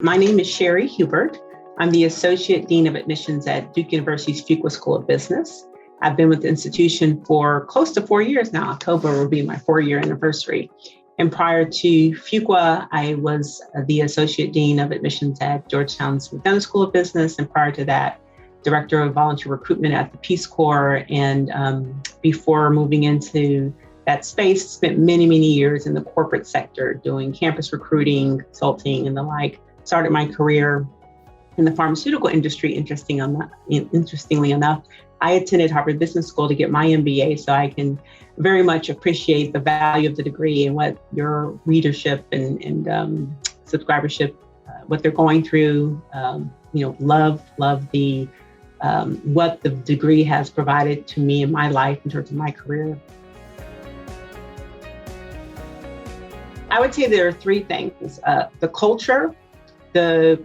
My name is Shari Hubert. I'm the Associate Dean of Admissions at Duke University's Fuqua School of Business. I've been with the institution for close to 4 years now. October will be my 4-year anniversary. And prior to Fuqua, I was the Associate Dean of Admissions at Georgetown's McDonough School of Business. And prior to that, Director of Volunteer Recruitment at the Peace Corps. And before moving into that space, spent many years in the corporate sector doing campus recruiting, consulting, and the like. Started my career in the pharmaceutical industry, interestingly enough. I attended Harvard Business School to get my MBA, so I can very much appreciate the value of the degree and what your readership and subscribership, what they're going through. Love the what the degree has provided to me in my life in terms of my career. I would say there are three things: the culture, the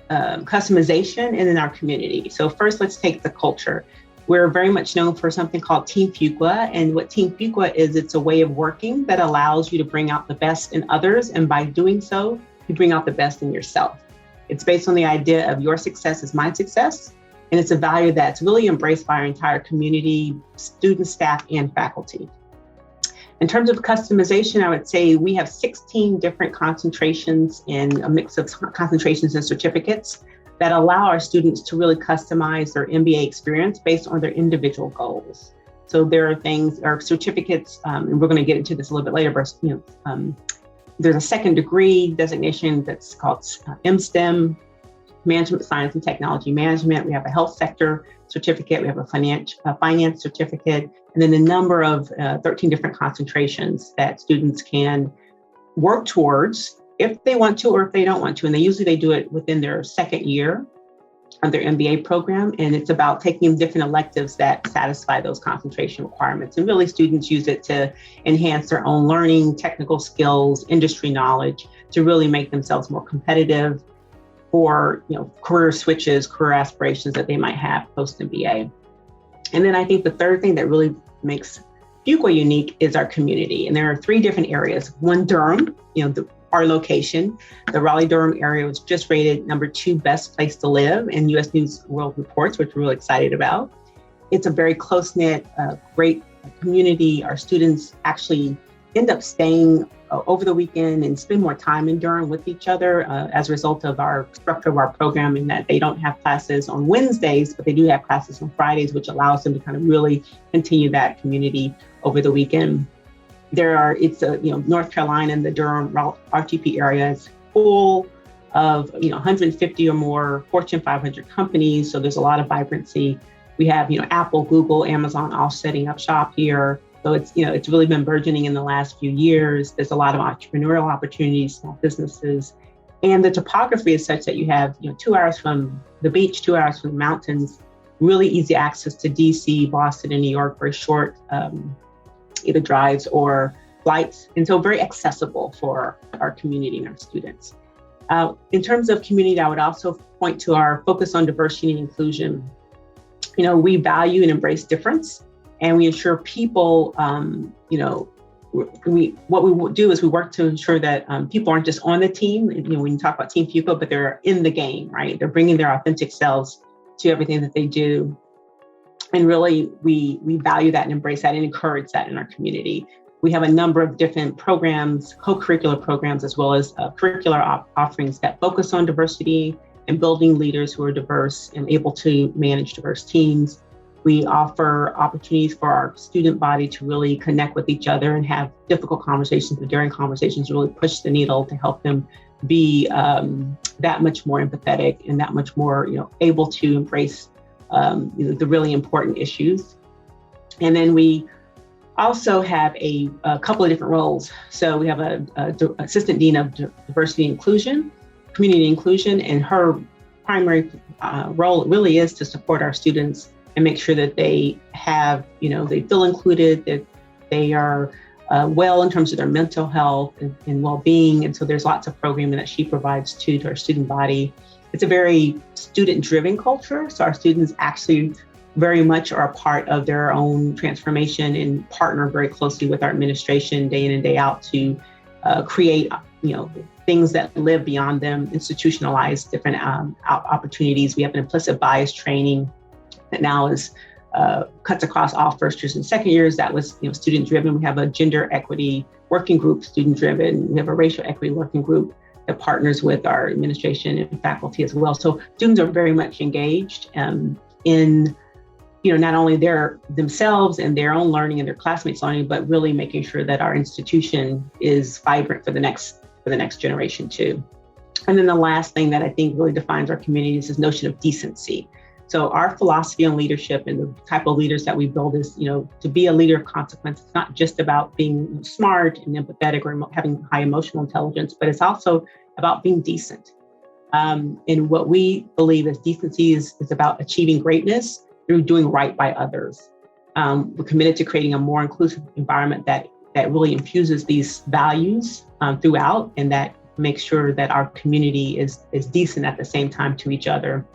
customization, and then our community. So first, let's take the culture. We're very much known for something called Team Fuqua. And what Team Fuqua is, it's a way of working that allows you to bring out the best in others. And by doing so, you bring out the best in yourself. It's based on the idea of your success is my success. And it's a value that's really embraced by our entire community, students, staff, and faculty. In terms of customization, I would say we have 16 different concentrations and a mix of concentrations and certificates that allow our students to really customize their MBA experience based on their individual goals. So there are things, or certificates, and we're going to get into this a little bit later, but there's a second degree designation that's called MSTEM, Management, Science, and Technology Management. We have a health sector certificate, we have a finance certificate, and then a number of 13 different concentrations that students can work towards if they want to or if they don't want to. And they do it within their second year of their MBA program. And it's about taking different electives that satisfy those concentration requirements. And really students use it to enhance their own learning, technical skills, industry knowledge, to really make themselves more competitive for career switches, career aspirations that they might have post-MBA. And then I think the third thing that really makes Fuqua unique is our community. And there are 3 different areas. One, Durham, our location. The Raleigh-Durham area was just rated number 2 best place to live in U.S. News World Reports, which we're really excited about. It's a very close-knit, great community. Our students actually end up staying over the weekend and spend more time in Durham with each other as a result of our structure of our program, in that they don't have classes on Wednesdays, but they do have classes on Fridays, which allows them to kind of really continue that community over the weekend. North Carolina and the Durham RTP area is full of 150 or more Fortune 500 companies. So there's a lot of vibrancy. We have Apple, Google, Amazon all setting up shop here. So it's really been burgeoning in the last few years. There's a lot of entrepreneurial opportunities, small businesses, and the topography is such that you have 2 hours from the beach, 2 hours from the mountains, really easy access to DC, Boston, and New York, very short either drives or flights, and so very accessible for our community and our students. In terms of community, I would also point to our focus on diversity and inclusion. We value and embrace difference, and we ensure people, what we do is we work to ensure that people aren't just on the team, when you talk about Team Fuqua, but they're in the game, right? They're bringing their authentic selves to everything that they do. And really, we value that and embrace that and encourage that in our community. We have a number of different programs, co-curricular programs, as well as curricular offerings that focus on diversity and building leaders who are diverse and able to manage diverse teams. We offer opportunities for our student body to really connect with each other and have difficult conversations, but during conversations, really push the needle to help them be that much more empathetic and that much more, able to embrace the really important issues. And then we also have a couple of different roles. So we have a assistant dean of diversity and inclusion, community inclusion, and her primary role really is to support our students and make sure that they have, they feel included, that they are well in terms of their mental health and well-being. And so there's lots of programming that she provides to our student body. It's a very student-driven culture. So our students actually very much are a part of their own transformation and partner very closely with our administration day in and day out to create, things that live beyond them, institutionalized different opportunities. We have an implicit bias training that now is cuts across all first years and second years. That was student driven. We have a gender equity working group, student driven. We have a racial equity working group that partners with our administration and faculty as well. So students are very much engaged in not only themselves and their own learning and their classmates' learning, but really making sure that our institution is vibrant for the next generation too. And then the last thing that I think really defines our community is this notion of decency. So our philosophy on leadership and the type of leaders that we build is, to be a leader of consequence. It's not just about being smart and empathetic or having high emotional intelligence, but it's also about being decent. And what we believe is decency is about achieving greatness through doing right by others. We're committed to creating a more inclusive environment that really infuses these values throughout, and that makes sure that our community is decent at the same time to each other.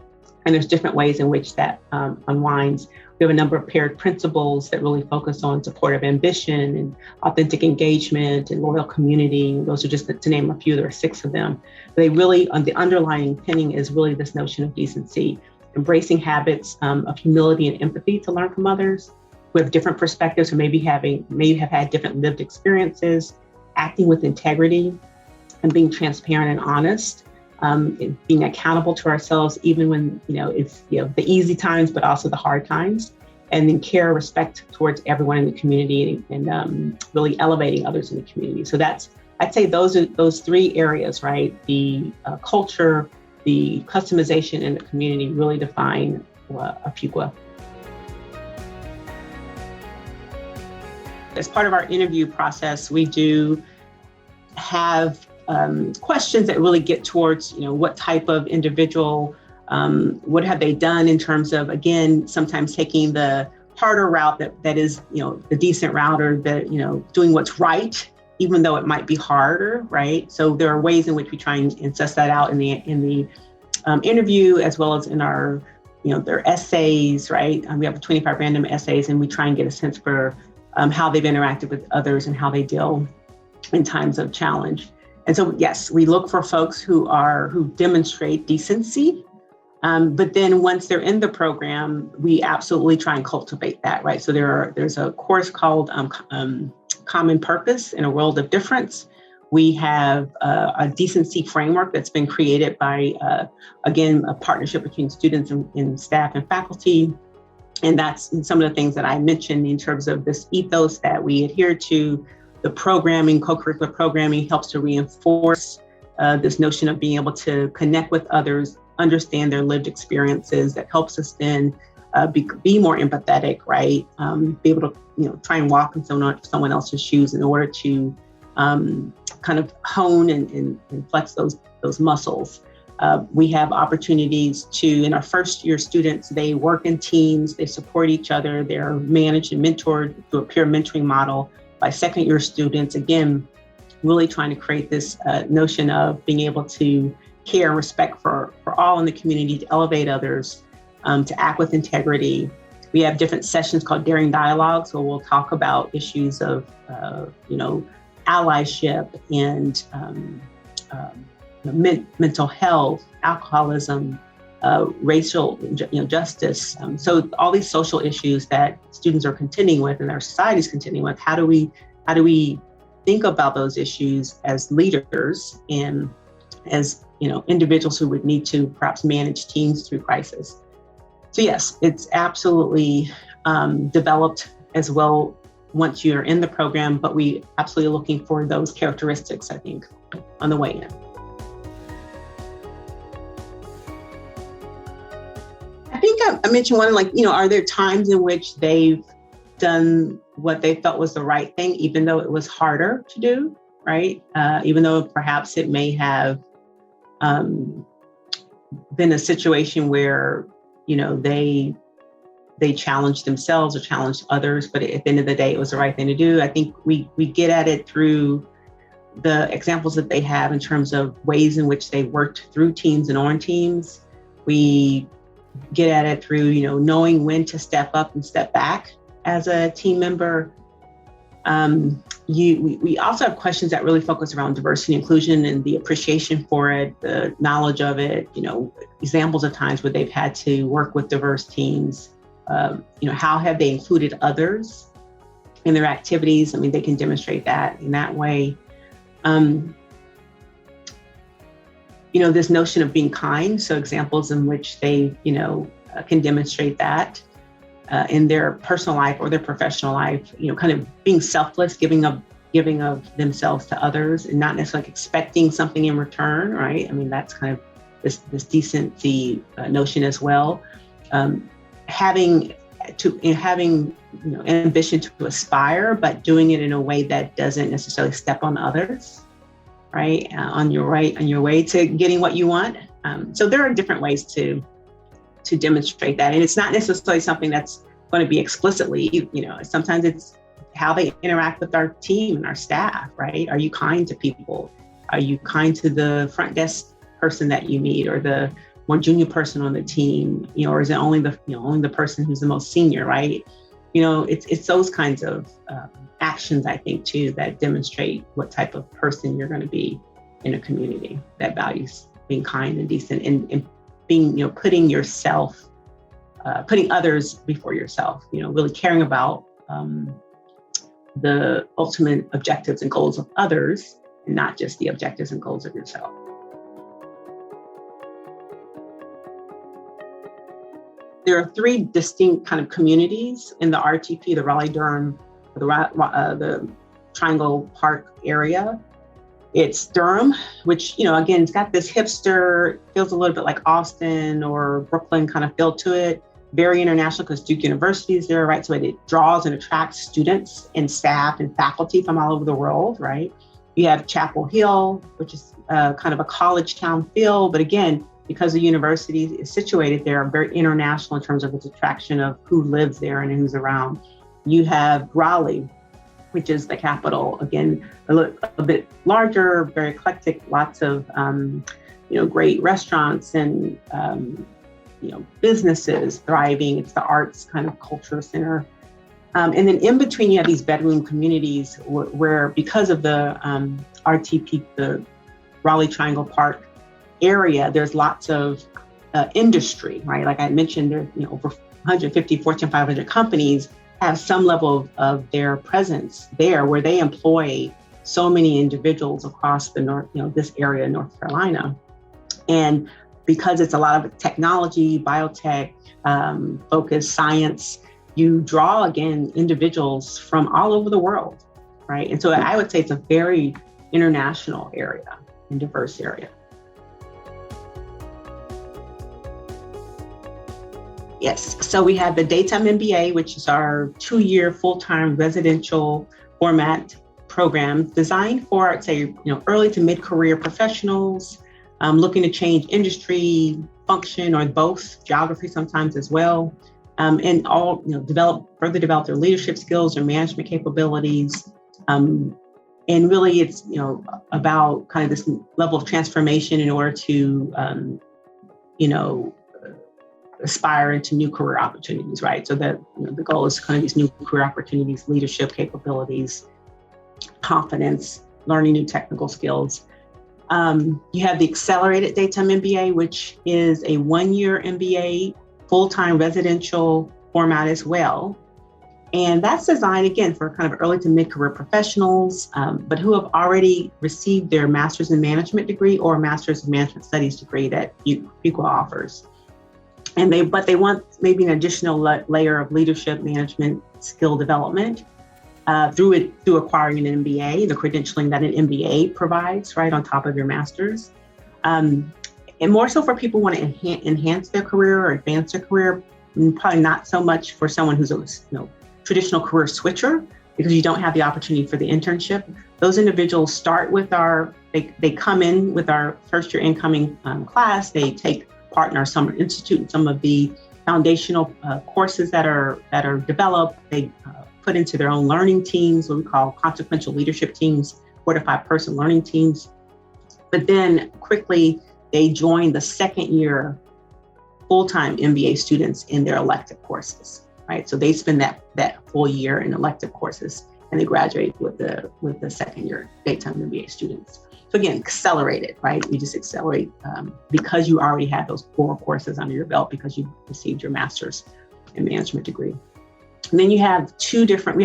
And there's different ways in which that unwinds. We have a number of paired principles that really focus on supportive ambition and authentic engagement and loyal community. Those are just to name a few. There are 6 of them. They really, the underlying pinning is really this notion of decency, embracing habits of humility and empathy to learn from others who have different perspectives or maybe have had different lived experiences, acting with integrity and being transparent and honest. Being accountable to ourselves, even when, it's, the easy times, but also the hard times, and then care, respect towards everyone in the community and really elevating others in the community. So I'd say those 3 areas, right? The culture, the customization, and the community really define a Fuqua. As part of our interview process, we do have questions that really get towards, what type of individual, what have they done in terms of, again, sometimes taking the harder route that is, the decent route, or the, doing what's right, even though it might be harder, right? So there are ways in which we try and suss that out in the interview, as well as in our, their essays, right? We have 25 random essays, and we try and get a sense for how they've interacted with others and how they deal in times of challenge. And so, yes, we look for folks who demonstrate decency, but then once they're in the program, we absolutely try and cultivate that, right? So there's a course called Common Purpose in a World of Difference. We have a decency framework that's been created by, again, a partnership between students and staff and faculty. And that's some of the things that I mentioned in terms of this ethos that we adhere to. The programming, co-curricular programming, helps to reinforce this notion of being able to connect with others, understand their lived experiences. That helps us then be more empathetic, right? Be able to, try and walk in someone else's shoes in order to kind of hone and flex those muscles. We have opportunities in our first year students, they work in teams, they support each other, they're managed and mentored through a peer mentoring model. By second year students, again, really trying to create this notion of being able to care and respect for all in the community, to elevate others, to act with integrity. We have different sessions called Daring Dialogues, where we'll talk about issues of, allyship and mental health, alcoholism, racial justice. So all these social issues that students are contending with and our society is contending with, how do we think about those issues as leaders and as individuals who would need to perhaps manage teams through crisis. So yes, it's absolutely developed as well once you're in the program, but we absolutely looking for those characteristics, I think, on the way in. I think I mentioned one, are there times in which they've done what they felt was the right thing, even though it was harder to do, right? Even though perhaps it may have been a situation where, they challenged themselves or challenged others, but at the end of the day, it was the right thing to do. I think we get at it through the examples that they have in terms of ways in which they worked through teams and on teams. We get at it through, knowing when to step up and step back as a team member. We also have questions that really focus around diversity and inclusion and the appreciation for it, the knowledge of it, examples of times where they've had to work with diverse teams. How have they included others in their activities? I mean, they can demonstrate that in that way. This notion of being kind. So examples in which they, can demonstrate that in their personal life or their professional life, kind of being selfless, giving of themselves to others and not necessarily expecting something in return, right? I mean, that's kind of this decency notion as well. Having ambition to aspire, but doing it in a way that doesn't necessarily step on others, right? On your way to getting what you want. So there are different ways to demonstrate that, and it's not necessarily something that's going to be explicitly. Sometimes it's how they interact with our team and our staff, right? Are you kind to people? Are you kind to the front desk person that you meet, or the more junior person on the team? Or is it only the person who's the most senior, right? It's those kinds of actions, I think, too, that demonstrate what type of person you're going to be in a community that values being kind and decent and being, putting others before yourself, really caring about the ultimate objectives and goals of others and not just the objectives and goals of yourself. There are three distinct kind of communities in the RTP, the Raleigh-Durham, the Triangle Park area. It's Durham, which, again, it's got this hipster, feels a little bit like Austin or Brooklyn kind of feel to it. Very international because Duke University is there, right? So it draws and attracts students and staff and faculty from all over the world, right? You have Chapel Hill, which is kind of a college town feel, but again, because the university is situated there, very international in terms of its attraction of who lives there and who's around. You have Raleigh, which is the capital, again, a bit larger, very eclectic, lots of, great restaurants and, businesses thriving. It's the arts kind of culture center. And then in between, you have these bedroom communities where because of the RTP, the Raleigh Triangle Park area, there's lots of industry, right? Like I mentioned, there, over 150 Fortune 500 companies have some level of their presence there where they employ so many individuals across the north, this area in North Carolina. And because it's a lot of technology, biotech, focused science, you draw, again, individuals from all over the world, right? And so I would say it's a very international area and diverse area. Yes, so we have the Daytime MBA, which is our 2-year full-time residential format program designed for, I'd say, early to mid-career professionals looking to change industry, function, or both, geography sometimes as well, and all further develop their leadership skills or management capabilities. And really, it's about kind of this level of transformation in order to aspire into new career opportunities, right? So that the goal is kind of these new career opportunities, leadership capabilities, confidence, learning new technical skills. You have the Accelerated Daytime MBA, which is a 1-year MBA, full-time residential format as well. And that's designed, again, for kind of early to mid-career professionals, but who have already received their master's in management degree or master's in management studies degree that Fuqua offers. And they want maybe an additional layer of leadership management skill development through acquiring an MBA, the credentialing that an MBA provides, right, on top of your master's. And more so for people who want to enhance their career or advance their career, and probably not so much for someone who's a traditional career switcher, because you don't have the opportunity for the internship. Those individuals start with they come in with our first year incoming class. They take part in our summer institute and some of the foundational courses that are developed. They put into their own learning teams, what we call consequential leadership teams, 4 to 5 person learning teams. But then quickly they join the second year full-time MBA students in their elective courses, right? So they spend that full year in elective courses. and they graduate with the second year daytime MBA students. So again, accelerated, right? You just accelerate because you already have those core courses under your belt because you received your master's in management degree. And then we have two different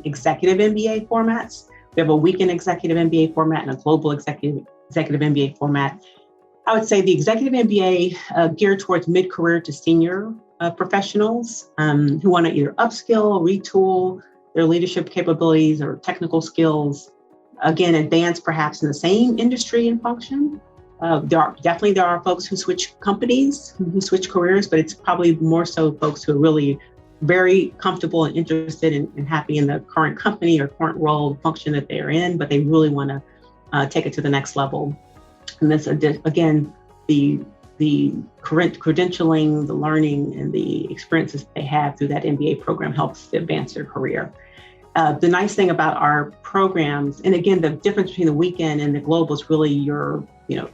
executive MBA formats. We have a weekend executive MBA format and a global executive MBA format. I would say the executive MBA geared towards mid-career to senior professionals who want to either upskill, retool their leadership capabilities or technical skills. Again, advance perhaps in the same industry and function. There are folks who switch companies, who switch careers, but it's probably more so folks who are really very comfortable and interested and happy in the current company or current role function that they're in, but they really want to take it to the next level. And this, again, the current credentialing, the learning, and the experiences they have through that MBA program helps to advance their career. The nice thing about our programs, and again, the difference between the weekend and the global is really your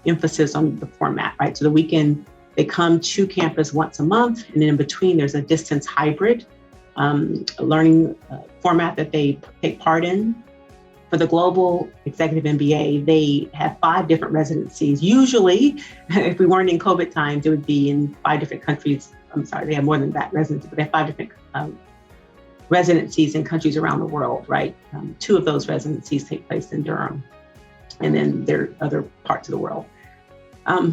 emphasis on the format, right? So the weekend, they come to campus once a month, and then in between, there's a distance hybrid learning format that they take part in. For the Global Executive MBA, they have 5 different residencies. Usually, if we weren't in COVID times, it would be in 5 different countries. I'm sorry, they have more than that residency, but they have 5 different residencies in countries around the world, right? 2 of those residencies take place in Durham, and then there are other parts of the world.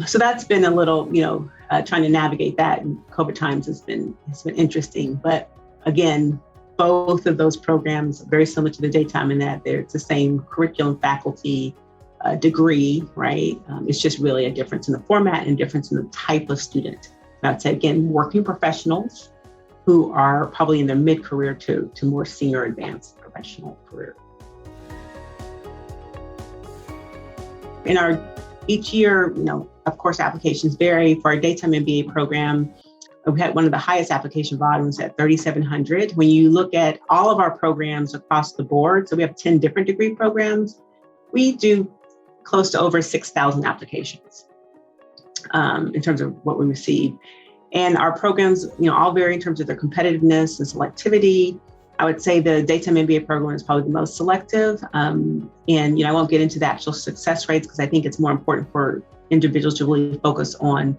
So that's been a little, trying to navigate that in COVID times has been interesting. But again, both of those programs are very similar to the daytime in that it's the same curriculum, faculty, degree, right? It's just really a difference in the format and difference in the type of student. And I'd say, again, working professionals who are probably in their mid-career to more senior advanced professional career. Each year, of course, applications vary. For our daytime MBA program, we had one of the highest application volumes at 3,700. When you look at all of our programs across the board, so we have 10 different degree programs, we do close to over 6,000 applications in terms of what we receive. And our programs, all vary in terms of their competitiveness and selectivity. I would say the daytime MBA program is probably the most selective. And I won't get into the actual success rates because I think it's more important for individuals to really focus on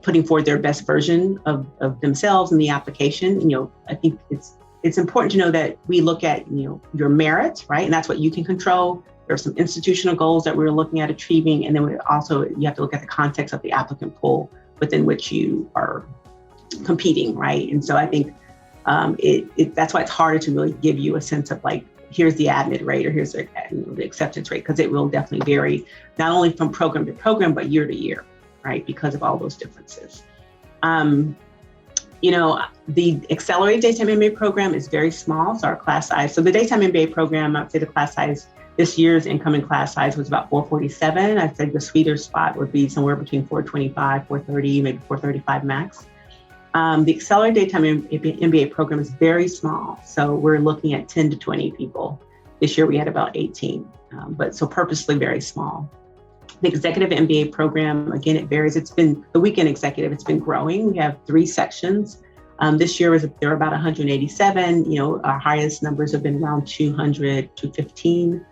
putting forward their best version of themselves in the application. I think it's important to know that we look at, your merit, right? And that's what you can control. There are some institutional goals that we're looking at achieving. And then you have to look at the context of the applicant pool within which you are competing, right? And so I think that's why it's harder to really give you a sense of like, here's the admit rate or here's the acceptance rate, because it will definitely vary not only from program to program, but year to year, right? Because of all those differences. The accelerated daytime MBA program is very small. So our class size, so the daytime MBA program, I'd say the class size, this year's incoming class size was about 447. I'd say the sweeter spot would be somewhere between 425, 430, maybe 435 max. The accelerated daytime MBA program is very small. So we're looking at 10 to 20 people. This year we had about 18, but so purposely very small. The executive MBA program, again, it varies. It's been the weekend executive, it's been growing. We have 3 sections. This year there were about 187. Our highest numbers have been around 200, 215.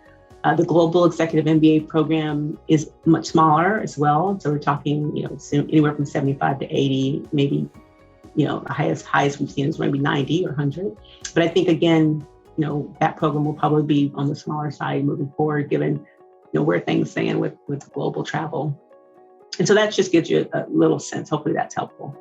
The global executive MBA program is much smaller as well. So we're talking, anywhere from 75 to 80, maybe, the highest we've seen is maybe 90 or 100. But I think, again, that program will probably be on the smaller side moving forward, given, where things stand with global travel. And so that just gives you a little sense. Hopefully that's helpful.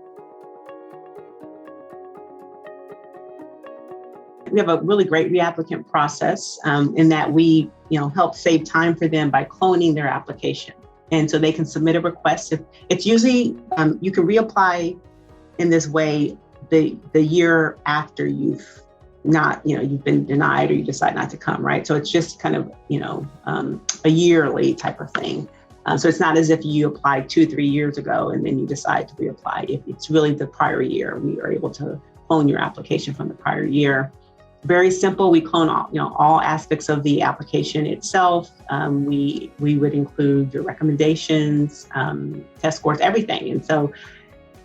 We have a really great re-applicant process in that we, help save time for them by cloning their application. And so they can submit a request. It's usually, you can reapply in this way the year after you've been denied or you decide not to come, right? So it's just kind of, a yearly type of thing. So it's not as if you applied 2-3 years ago and then you decide to reapply. If it's really the prior year, we are able to clone your application from the prior year. Very simple. We clone all aspects of the application itself. We would include your recommendations, test scores, everything. And so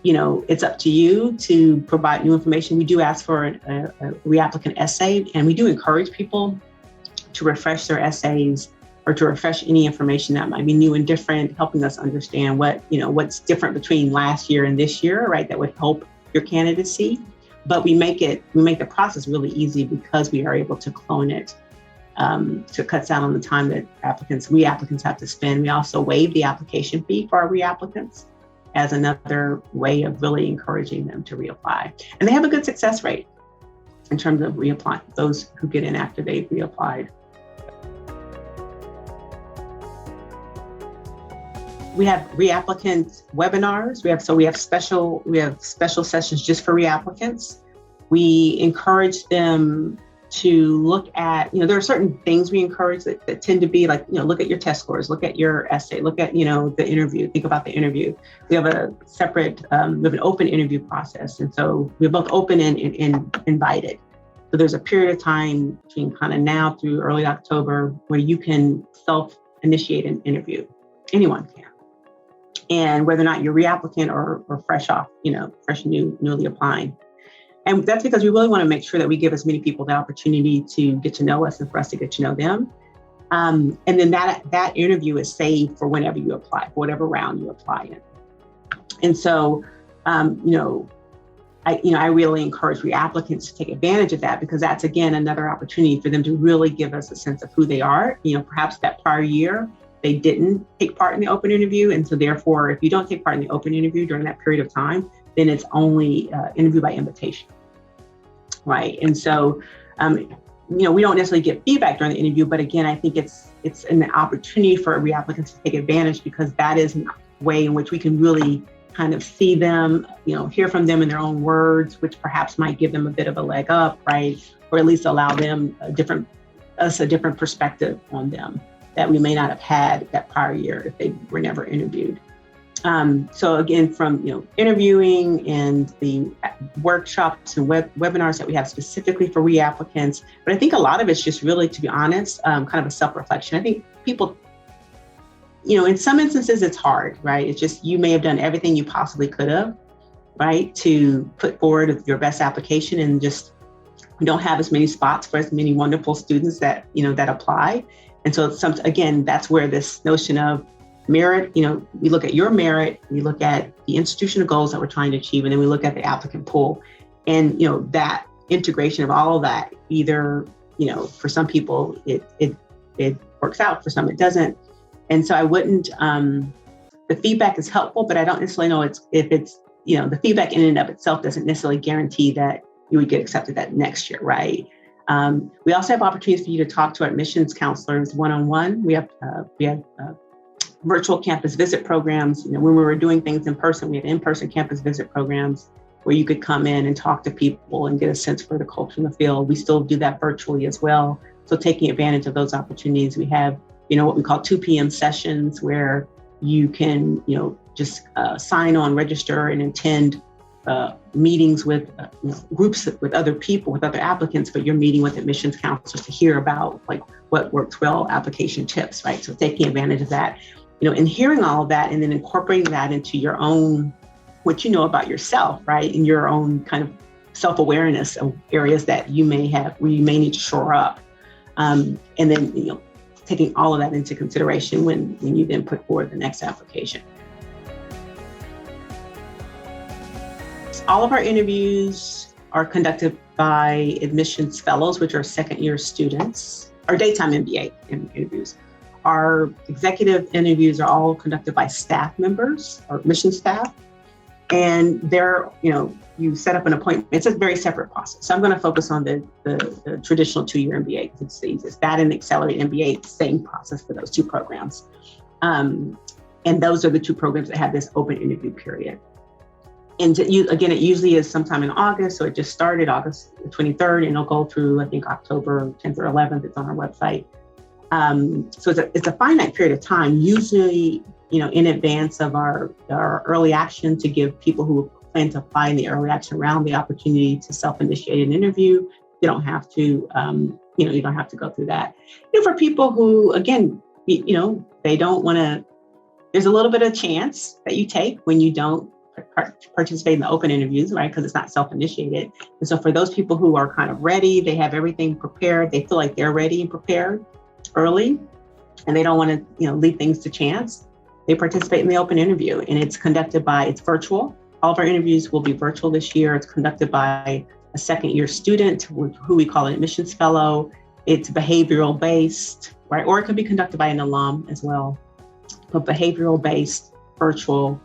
it's up to you to provide new information. We do ask for a re-applicant essay, and we do encourage people to refresh their essays or to refresh any information that might be new and different, helping us understand what's different between last year and this year, right? That would help your candidacy. But we make the process really easy because we are able to clone it. So it cuts down on the time that re-applicants have to spend. We also waive the application fee for our re-applicants as another way of really encouraging them to reapply. And they have a good success rate in terms of reapplying, those who get in after they've reapplied. We have re-applicant webinars. We have special sessions just for re-applicants. We encourage them to look at, there are certain things we encourage that tend to be like, look at your test scores, look at your essay, look at, the interview, think about the interview. We have a separate, we have an open interview process. And so we're both open and invited. So there's a period of time between kind of now through early October where you can self-initiate an interview. Anyone can. And whether or not you're re-applicant or fresh off, newly applying. And that's because we really want to make sure that we give as many people the opportunity to get to know us and for us to get to know them. And then that interview is saved for whenever you apply, for whatever round you apply in. And so, I really encourage re-applicants to take advantage of that, because that's, again, another opportunity for them to really give us a sense of who they are. Perhaps that prior year, they didn't take part in the open interview. And so therefore, if you don't take part in the open interview during that period of time, then it's only interview by invitation, right? And so, we don't necessarily get feedback during the interview, but again, I think it's an opportunity for re-applicants to take advantage, because that is a way in which we can really kind of see them, hear from them in their own words, which perhaps might give them a bit of a leg up, right? Or at least allow them a different perspective on them that we may not have had that prior year if they were never interviewed. So again, from interviewing and the workshops and webinars that we have specifically for re-applicants, but I think a lot of it's just really, to be honest, kind of a self-reflection. I think people, in some instances it's hard, right? It's just, you may have done everything you possibly could have, right, to put forward your best application, and just we don't have as many spots for as many wonderful students that that apply. And so again, that's where this notion of merit, we look at your merit, we look at the institutional goals that we're trying to achieve, and then we look at the applicant pool. And, that integration of all of that, either, for some people, it works out, for some it doesn't. And so I wouldn't, the feedback is helpful, but I don't necessarily know if it's, the feedback in and of itself doesn't necessarily guarantee that you would get accepted that next year, right? We also have opportunities for you to talk to our admissions counselors one-on-one. We have virtual campus visit programs. When we were doing things in person, we had in-person campus visit programs where you could come in and talk to people and get a sense for the culture in the field. We still do that virtually as well. So taking advantage of those opportunities, we have, what we call 2 p.m. sessions where you can, just sign on, register, and attend meetings with groups with other people, with other applicants, but you're meeting with admissions counselors to hear about what works well, application tips, right? So taking advantage of that, and hearing all of that, and then incorporating that into your own, what you know about yourself, right? In your own kind of self-awareness of areas that you may have, where you may need to shore up. And then, taking all of that into consideration when you then put forward the next application. All of our interviews are conducted by admissions fellows, which are second-year students, or daytime MBA interviews. Our executive interviews are all conducted by staff members or admissions staff. And they're, you set up an appointment. It's a very separate process. So I'm going to focus on the traditional 2-year MBA because it's the easiest. That and the Accelerate MBA, it's the same process for those two programs. And those are the two programs that have this open interview period. And again, it usually is sometime in August. So it just started August 23rd, and it'll go through, I think, October 10th or 11th. It's on our website. So it's a finite period of time, usually, in advance of our early action, to give people who plan to apply in the early action round the opportunity to self-initiate an interview. You don't have to, you don't have to go through that. For people who, again, they don't want to, there's a little bit of chance that you take when you don't participate in the open interviews, right? Because it's not self-initiated. And so for those people who are kind of ready, they have everything prepared, they feel like they're ready and prepared early, and they don't want to, leave things to chance, they participate in the open interview. And it's virtual. All of our interviews will be virtual this year. It's conducted by a second-year student, who we call an admissions fellow. It's behavioral based, right? Or it can be conducted by an alum as well. But behavioral based, virtual,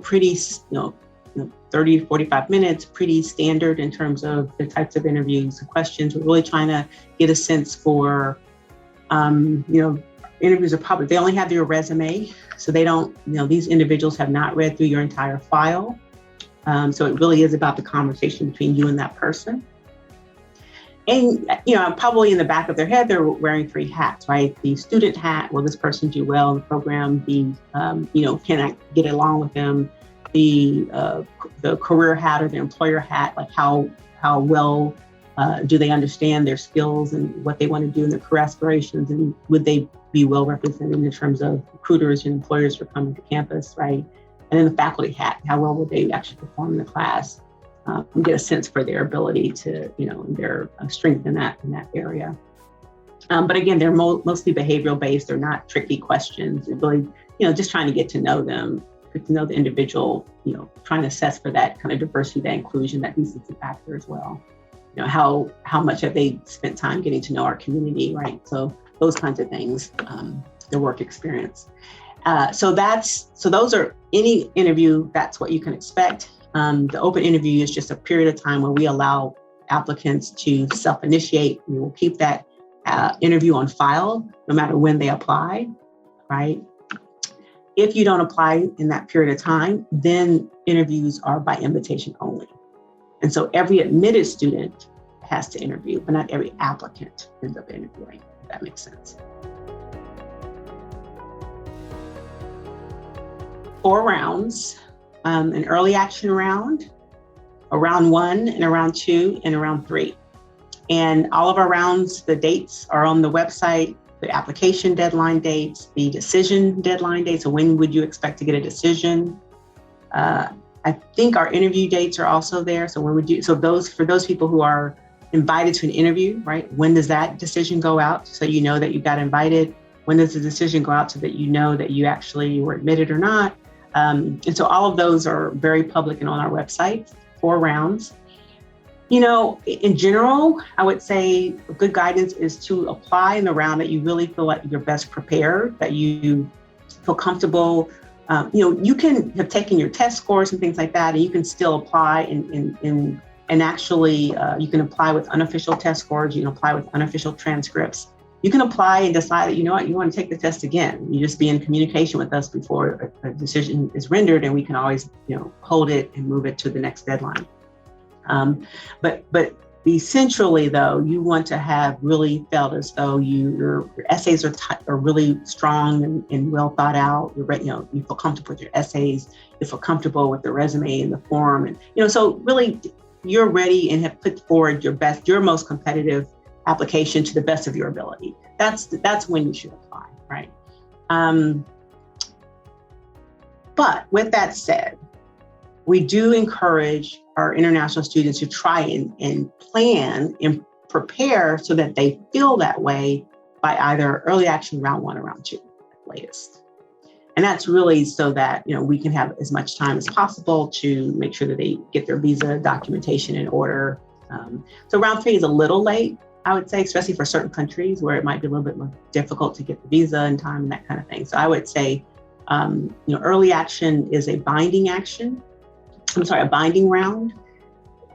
pretty, 30 to 45 minutes, pretty standard in terms of the types of interviews and questions. We're really trying to get a sense for, interviews are they only have your resume. So they don't, these individuals have not read through your entire file. So it really is about the conversation between you and that person. And, probably in the back of their head, they're wearing 3 hats, right? The student hat, will this person do well in the program? Can I get along with them? The career hat or the employer hat, like how well do they understand their skills and what they want to do in their career aspirations? And would they be well represented in terms of recruiters and employers for coming to campus, right? And then the faculty hat, how well will they actually perform in the class? And get a sense for their ability to, their strength in that area. But again, they're mostly behavioral based. They're not tricky questions. They're really, just trying to get to know them, get to know the individual, trying to assess for that kind of diversity, that inclusion, that decency factor as well. How much have they spent time getting to know our community, right? So those kinds of things, their work experience. So those are any interview, that's what you can expect. The open interview is just a period of time where we allow applicants to self-initiate. We will keep that interview on file no matter when they apply, right? If you don't apply in that period of time, then interviews are by invitation only. And so every admitted student has to interview, but not every applicant ends up interviewing, if that makes sense. 4 rounds. An early action round, a round 1 and a round 2 and a round 3. And all of our rounds, the dates are on the website, the application deadline dates, the decision deadline dates. So when would you expect to get a decision? I think our interview dates are also there. So for those people who are invited to an interview, right? When does that decision go out? So you know that you got invited. When does the decision go out so that you know that you actually were admitted or not? And so all of those are very public and on our website, 4 rounds. In general, I would say good guidance is to apply in the round that you really feel like you're best prepared, that you feel comfortable. You can have taken your test scores and things like that, and you can still apply and actually you can apply with unofficial test scores, you can apply with unofficial transcripts. You can apply and decide that, you want to take the test again. You just be in communication with us before a decision is rendered, and we can always, hold it and move it to the next deadline. But essentially, though, you want to have really felt as though your essays are really strong and well thought out. You feel comfortable with your essays. You feel comfortable with the resume and the form, and so really you're ready and have put forward your most competitive application to the best of your ability. That's when you should apply, right? But with that said, we do encourage our international students to try and plan and prepare so that they feel that way by either early action round 1 or round 2 at the latest. And that's really so that, we can have as much time as possible to make sure that they get their visa documentation in order. So round 3 is a little late, I would say, especially for certain countries where it might be a little bit more difficult to get the visa in time and that kind of thing. So I would say, early action is a binding round.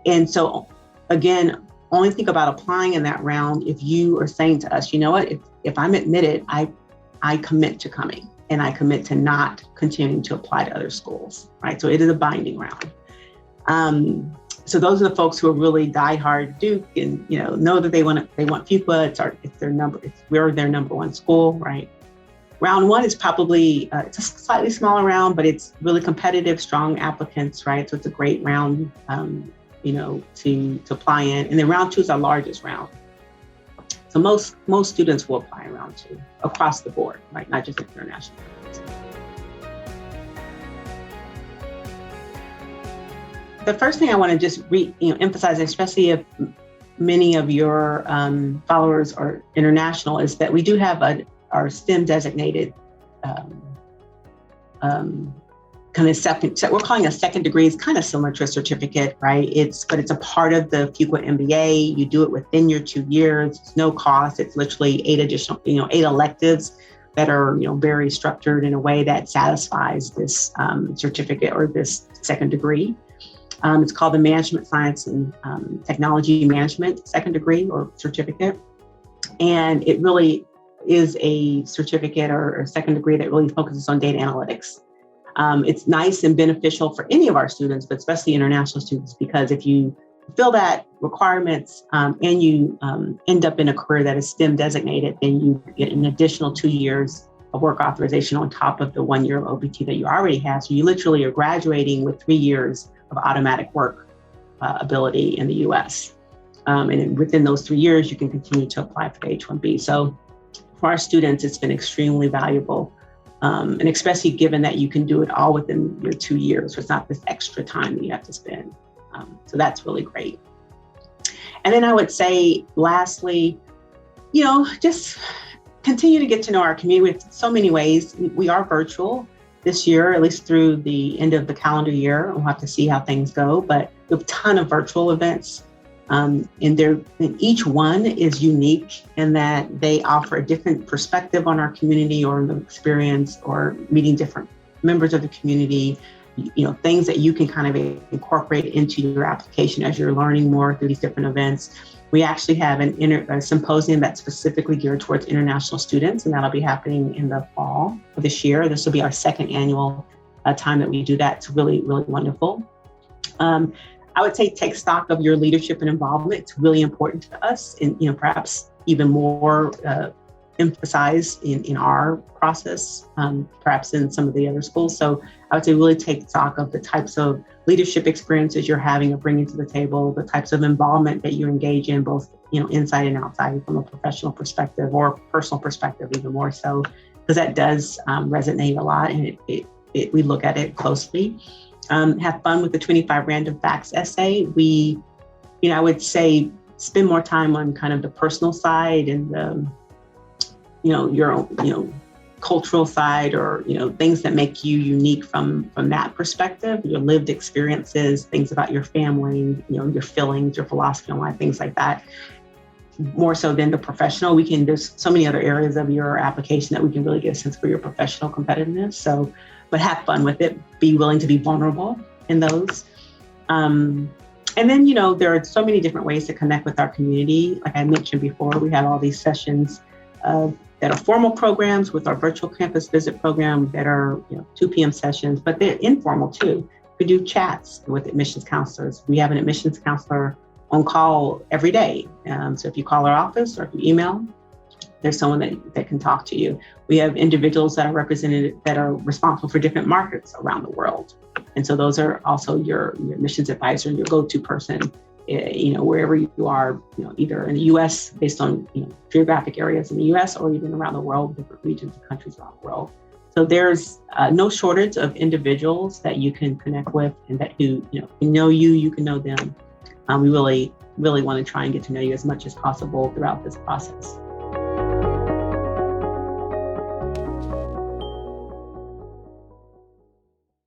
And so again, only think about applying in that round if you are saying to us, if I'm admitted, I commit to coming and I commit to not continuing to apply to other schools, right? So it is a binding round. So those are the folks who are really diehard Duke and know that they want Fuqua. We're their number 1 school, right? Round 1 is probably it's a slightly smaller round, but it's really competitive, strong applicants, right? So it's a great round, to apply in. And then round 2 is our largest round. So most students will apply in round 2 across the board, right? Not just international. the first thing I want to just emphasize, especially if many of your followers are international, is that we do have our STEM designated kind of second, we're calling a second degree. It's kind of similar to a certificate, right? But it's a part of the Fuqua MBA. You do it within your 2 years. It's no cost. It's literally 8 electives that are, very structured in a way that satisfies this certificate or this second degree. It's called the Management Science and Technology Management second degree or certificate. And it really is a certificate or a second degree that really focuses on data analytics. It's nice and beneficial for any of our students, but especially international students, because if you fill that requirements and you end up in a career that is STEM designated, then you get an additional 2 years of work authorization on top of the 1 year of OPT that you already have. So you literally are graduating with 3 years of automatic work ability in the US. And within those 3 years, you can continue to apply for the H-1B. So for our students, it's been extremely valuable. And especially given that you can do it all within your 2 years. So it's not this extra time that you have to spend. So that's really great. And then I would say, lastly, just continue to get to know our community with so many ways. We are virtual this year, at least through the end of the calendar year. We'll have to see how things go, but we have a ton of virtual events. And each one is unique in that they offer a different perspective on our community or the experience, or meeting different members of the community, things that you can kind of incorporate into your application as you're learning more through these different events. We actually have a symposium that's specifically geared towards international students, and that'll be happening in the fall of this year. This will be our second annual time that we do that. It's really, really wonderful. I would say take stock of your leadership and involvement. It's really important to us, and perhaps even more emphasized in our process, perhaps in some of the other schools. So I would say really take stock of the types of leadership experiences you're having or bringing to the table, the types of involvement that you engage in, both inside and outside, from a professional perspective or personal perspective, even more so, because that does resonate a lot, and we look at it closely. Have fun with the 25 random facts essay. I would say spend more time on kind of the personal side and the, your own, cultural side, or, things that make you unique from that perspective, your lived experiences, things about your family, your feelings, your philosophy on life, things like that. More so than the professional. There's so many other areas of your application that we can really get a sense for your professional competitiveness. So, but have fun with it. Be willing to be vulnerable in those. And then, there are so many different ways to connect with our community. Like I mentioned before, we have all these sessions that are formal programs with our virtual campus visit program that are 2 p.m. sessions, but they're informal too. We do chats with admissions counselors. We have an admissions counselor on call every day. So if you call our office or if you email, there's someone that can talk to you. We have individuals that are represented that are responsible for different markets around the world. And so those are also your admissions advisor, your go-to person, wherever you are, either in the US based on, geographic areas in the US, or even around the world, different regions and countries around the world. So there's no shortage of individuals that you can connect with, and that who can know you can know them. We really, really want to try and get to know you as much as possible throughout this process.